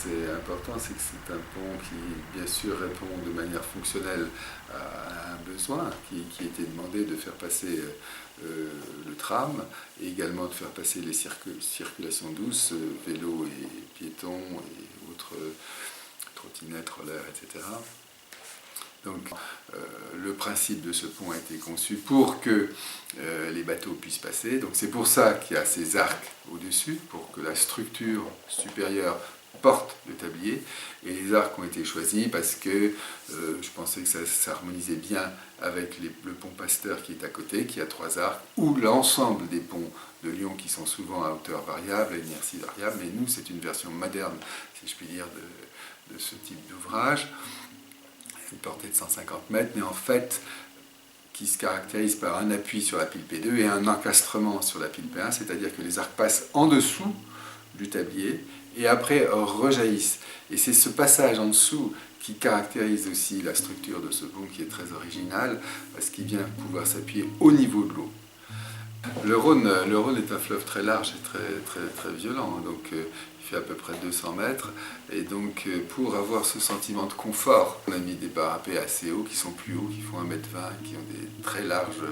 C'est important, c'est que c'est un pont qui, bien sûr, répond de manière fonctionnelle à un besoin qui était demandé de faire passer le tram et également de faire passer les circulations douces, vélos et piétons et autres trottinettes, rollers, etc. Donc le principe de ce pont a été conçu pour que les bateaux puissent passer. Donc c'est pour ça qu'il y a ces arcs au-dessus, pour que la structure supérieure porte le tablier. Et les arcs ont été choisis parce que je pensais que ça s'harmonisait bien avec le pont Pasteur qui est à côté, qui a 3 arcs, ou l'ensemble des ponts de Lyon qui sont souvent à hauteur variable, à inertie variable. Mais nous, c'est une version moderne, si je puis dire, de ce type d'ouvrage. Une portée de 150 mètres, mais en fait, qui se caractérise par un appui sur la pile P2 et un encastrement sur la pile P1, c'est-à-dire que les arcs passent en dessous du tablier et après rejaillissent. Et c'est ce passage en dessous qui caractérise aussi la structure de ce pont qui est très original, parce qu'il vient pouvoir s'appuyer au niveau de l'eau. Le Rhône est un fleuve très large et très violent, donc il fait à peu près 200 mètres, et donc pour avoir ce sentiment de confort, on a mis des parapets assez hauts, qui sont plus hauts, qui font 1,20 m, qui ont des très larges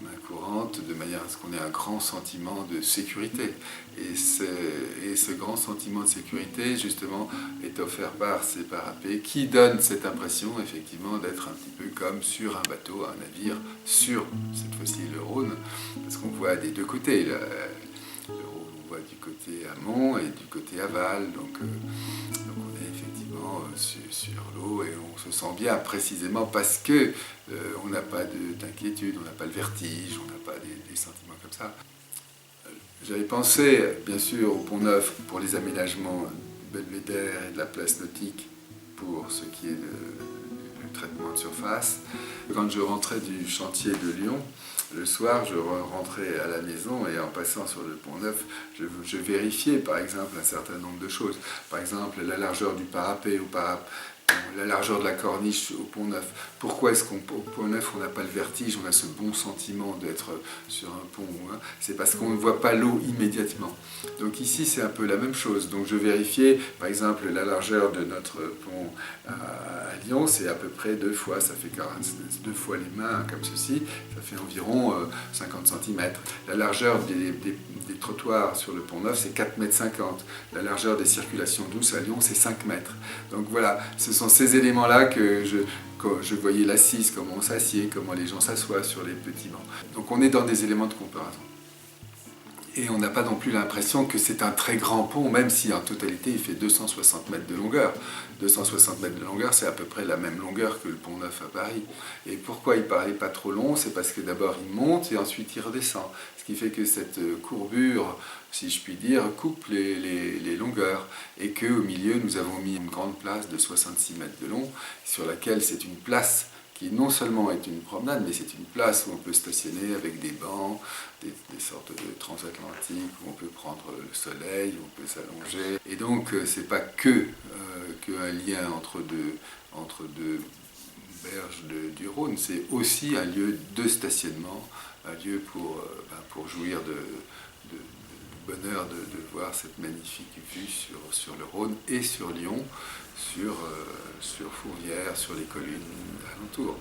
mains courantes. différentes, de manière à ce qu'on ait un grand sentiment de sécurité. Et ce grand sentiment de sécurité, justement, est offert par ces parapets qui donnent cette impression, effectivement, d'être un petit peu comme sur un bateau, un navire, sur, cette fois-ci, le Rhône, parce qu'on voit des deux côtés. Le Rhône, on voit du côté amont et du côté aval, donc on est effectivement sur l'eau et on se sent bien précisément parce que on n'a pas d'inquiétude, on n'a pas le vertige, on n'a pas des sentiments comme ça. J'avais pensé, bien sûr, au Pont-Neuf pour les aménagements Belvédère et de la place nautique pour ce qui est du traitement de surface. Quand je rentrais du chantier de Lyon, le soir, je rentrais à la maison et en passant sur le Pont-Neuf, je vérifiais par exemple un certain nombre de choses. Par exemple, la largeur du parapet la largeur de la corniche au Pont-Neuf. Pourquoi est-ce qu'au Pont-Neuf, on n'a pas le vertige, on a ce bon sentiment d'être sur un pont, hein? C'est parce qu'on ne voit pas l'eau immédiatement. Donc ici, c'est un peu la même chose. Donc je vérifiais, par exemple, la largeur de notre pont à Lyon, c'est à peu près 2 fois, ça fait 2 fois les mains, comme ceci, ça fait environ 50 cm. La largeur des trottoirs sur le Pont-Neuf, c'est 4,50 m. La largeur des circulations douces à Lyon, c'est 5 mètres. Donc voilà, ce sont ces éléments-là que je voyais l'assise, comment on s'assied, comment les gens s'assoient sur les petits bancs. Donc on est dans des éléments de comparaison. Et on n'a pas non plus l'impression que c'est un très grand pont, même si en totalité il fait 260 mètres de longueur. 260 mètres de longueur, c'est à peu près la même longueur que le Pont-Neuf à Paris. Et pourquoi il ne paraît pas trop long? C'est parce que d'abord il monte et ensuite il redescend. Ce qui fait que cette courbure, si je puis dire, coupe les longueurs. Et qu'au milieu, nous avons mis une grande place de 66 mètres de long, sur laquelle c'est une place qui non seulement est une promenade, mais c'est une place où on peut stationner avec des bancs, des sortes de transatlantiques, où on peut prendre le soleil, où on peut s'allonger. Et donc, c'est pas qu'un lien entre deux berges du Rhône, c'est aussi un lieu de stationnement, un lieu pour jouir de bonheur de voir cette magnifique vue sur le Rhône et sur Lyon, sur Fourvière, sur les collines alentours.